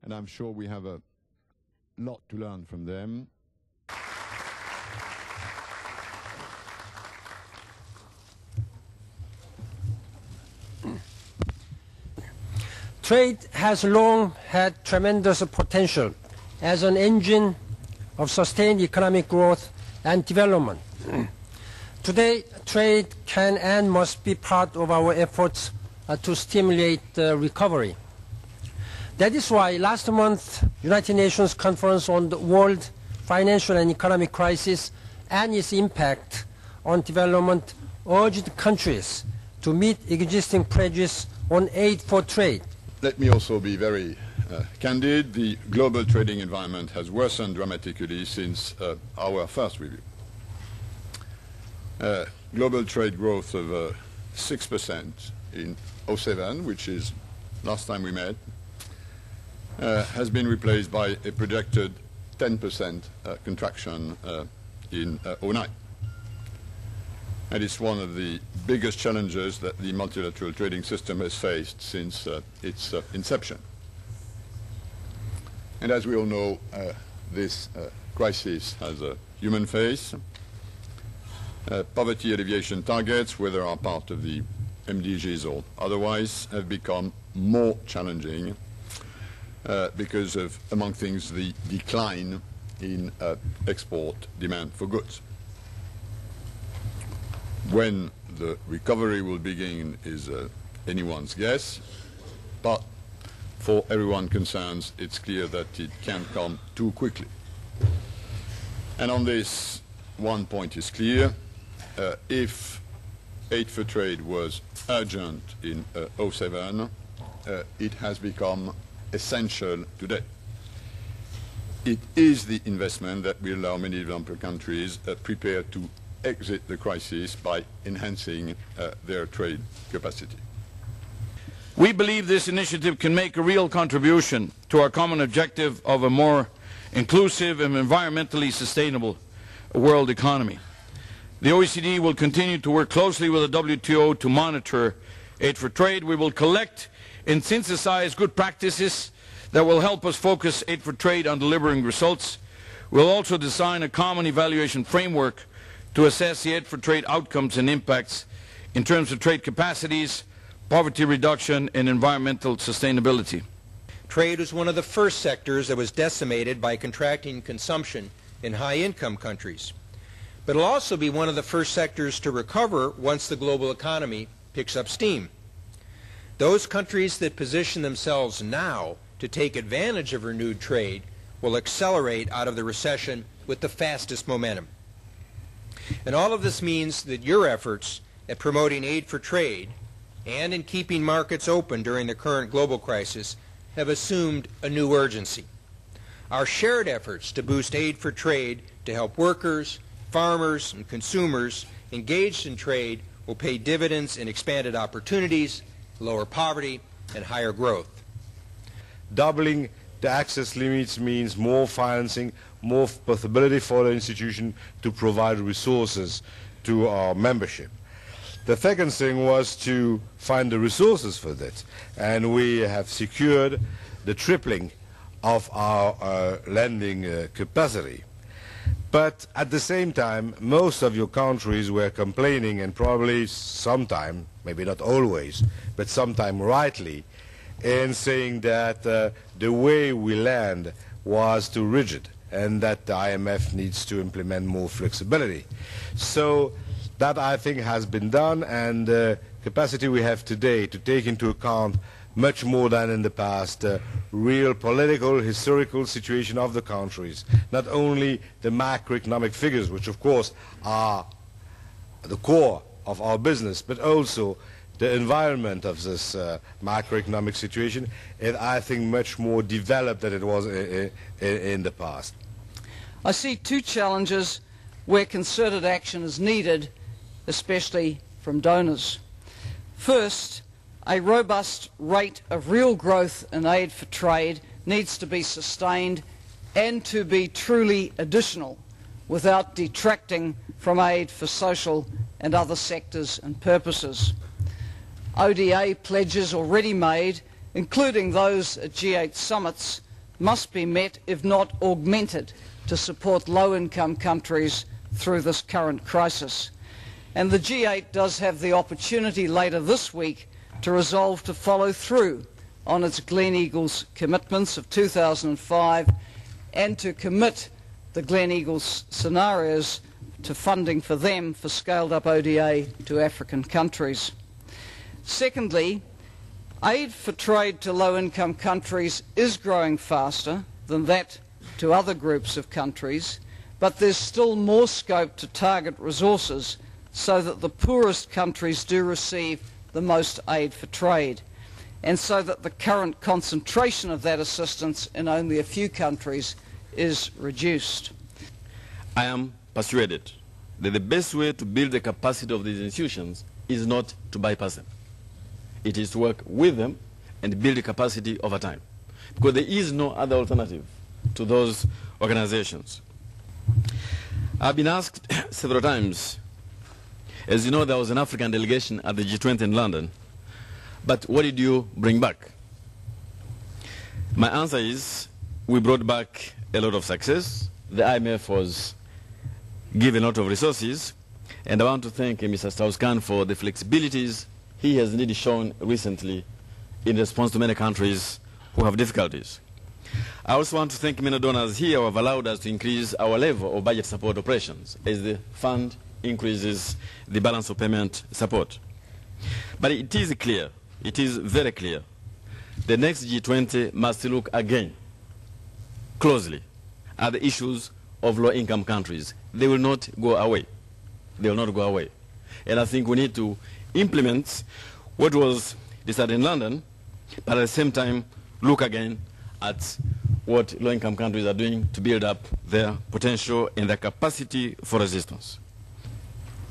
and I'm sure we have a lot to learn from them. Trade has long had tremendous potential as an engine of sustained economic growth and development. Today, trade can and must be part of our efforts to stimulate recovery. That is why last month, United Nations Conference on the World Financial and Economic Crisis and its impact on development urged countries to meet existing pledges on aid for trade. Let me also be very candid. The global trading environment has worsened dramatically since our first review. Global trade growth of 6% in 2007, which is last time we met, has been replaced by a projected 10% contraction in 2009. And it's one of the biggest challenges that the multilateral trading system has faced since its inception. And as we all know, this crisis has a human face. Poverty alleviation targets, whether are part of the MDGs or otherwise, have become more challenging because of, among things, the decline in export demand for goods. When the recovery will begin is anyone's guess, but for everyone concerned, it's clear that it can't come too quickly. And on this, one point is clear. If aid for trade was urgent in 2007, it has become essential today. It is the investment that will allow many developing countries prepare to exit the crisis by enhancing their trade capacity. We believe this initiative can make a real contribution to our common objective of a more inclusive and environmentally sustainable world economy. The OECD will continue to work closely with the WTO to monitor aid for trade. We will collect and synthesize good practices that will help us focus aid for trade on delivering results. We'll also design a common evaluation framework to assess the aid for trade outcomes and impacts in terms of trade capacities, poverty reduction, and environmental sustainability. Trade was one of the first sectors that was decimated by contracting consumption in high-income countries. But it'll also be one of the first sectors to recover once the global economy picks up steam. Those countries that position themselves now to take advantage of renewed trade will accelerate out of the recession with the fastest momentum. And all of this means that your efforts at promoting aid for trade and in keeping markets open during the current global crisis have assumed a new urgency. Our shared efforts to boost aid for trade to help workers, farmers, and consumers engaged in trade will pay dividends in expanded opportunities, lower poverty, and higher growth. Doubling the access limits means more financing, more possibility for the institution to provide resources to our membership. The second thing was to find the resources for that, and we have secured the tripling of our lending capacity. But at the same time, most of your countries were complaining, and probably sometime, maybe not always, but sometime rightly, in saying that the way we lend was too rigid and that the IMF needs to implement more flexibility. So that, I think, has been done, and the capacity we have today to take into account much more than in the past real political, historical situation of the countries, not only the macroeconomic figures, which of course are the core of our business, but also the environment of this macroeconomic situation is, I think, much more developed than it was in the past. I see two challenges where concerted action is needed, especially from donors. First, a robust rate of real growth in aid for trade needs to be sustained and to be truly additional without detracting from aid for social and other sectors and purposes. ODA pledges already made, including those at G8 summits, must be met, if not augmented, to support low-income countries through this current crisis. And the G8 does have the opportunity later this week to resolve to follow through on its Gleneagles commitments of 2005 and to commit the Gleneagles scenarios to funding for them for scaled-up ODA to African countries. Secondly, aid for trade to low-income countries is growing faster than that to other groups of countries, but there's still more scope to target resources so that the poorest countries do receive the most aid for trade, and so that the current concentration of that assistance in only a few countries is reduced. I am persuaded that the best way to build the capacity of these institutions is not to bypass them. It is to work with them and build the capacity over time, because there is no other alternative to those organizations. I've been asked several times, as you know, there was an African delegation at the G20 in London, but what did you bring back? My answer is, we brought back a lot of success. The IMF was given a lot of resources, and I want to thank Mr. Strauss-Kahn for the flexibilities he has indeed shown recently in response to many countries who have difficulties. I also want to thank many donors here who have allowed us to increase our level of budget support operations as the fund increases the balance of payment support. But it is clear, it is very clear, the next G20 must look again closely at the issues of low-income countries. They will not go away. They will not go away. And I think we need to implement what was decided in London, but at the same time look again at what low-income countries are doing to build up their potential and their capacity for resistance.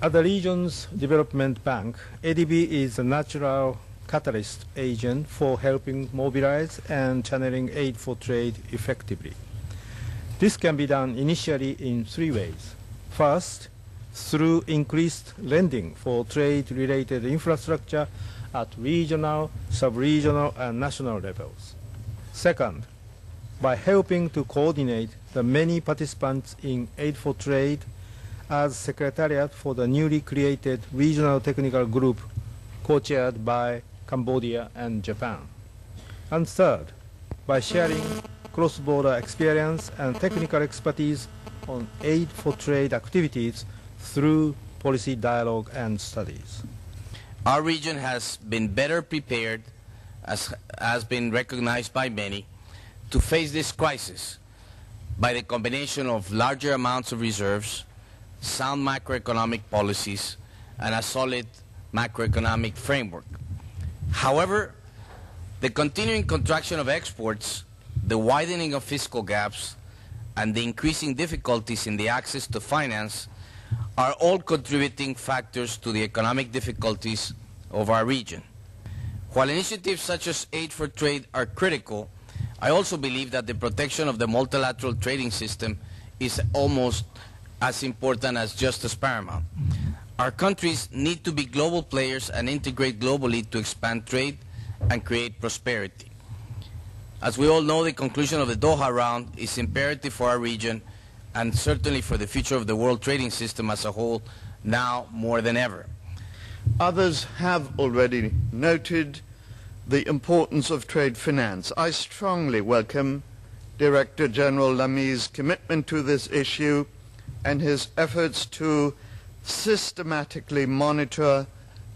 At the region's development bank, ADB is a natural catalyst agent for helping mobilize and channeling aid for trade effectively. This can be done initially in three ways. First, through increased lending for trade-related infrastructure at regional, sub-regional, and national levels. Second, by helping to coordinate the many participants in Aid for Trade as Secretariat for the newly created Regional Technical Group co-chaired by Cambodia and Japan. And third, by sharing cross-border experience and technical expertise on Aid for Trade activities through policy dialogue and studies. Our region has been better prepared, as has been recognized by many, to face this crisis by the combination of larger amounts of reserves, sound macroeconomic policies, and a solid macroeconomic framework. However, the continuing contraction of exports, the widening of fiscal gaps, and the increasing difficulties in the access to finance are all contributing factors to the economic difficulties of our region. While initiatives such as Aid for Trade are critical, I also believe that the protection of the multilateral trading system is almost as important as just as paramount. Our countries need to be global players and integrate globally to expand trade and create prosperity. As we all know, the conclusion of the Doha round is imperative for our region and certainly for the future of the world trading system as a whole, now more than ever. Others have already noted the importance of trade finance. I strongly welcome Director General Lamy's commitment to this issue and his efforts to systematically monitor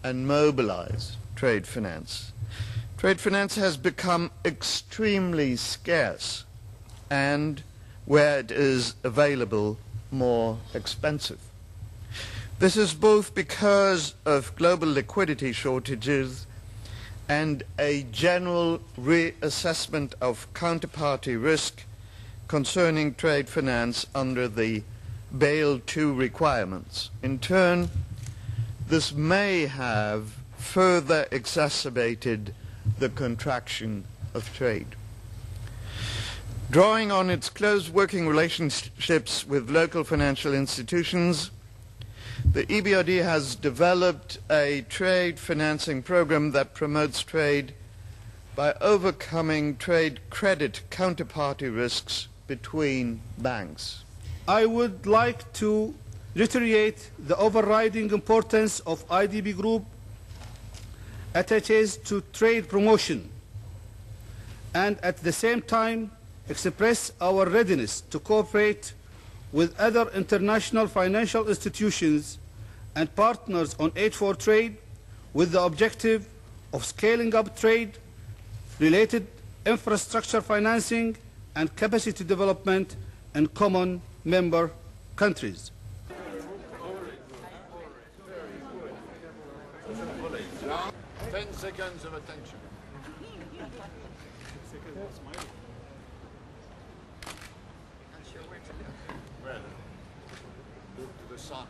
and mobilize trade finance. Trade finance has become extremely scarce and, where it is available, more expensive. This is both because of global liquidity shortages and a general reassessment of counterparty risk concerning trade finance under the Bail II requirements. In turn, this may have further exacerbated the contraction of trade. Drawing on its close working relationships with local financial institutions, the EBRD has developed a trade financing program that promotes trade by overcoming trade credit counterparty risks between banks? I would like to reiterate the overriding importance of IDB Group attaches to trade promotion, and at the same time express our readiness to cooperate with other international financial institutions and partners on aid for trade with the objective of scaling up trade-related infrastructure financing and capacity development in common member countries. 10 seconds of attention. Well, look to the sun.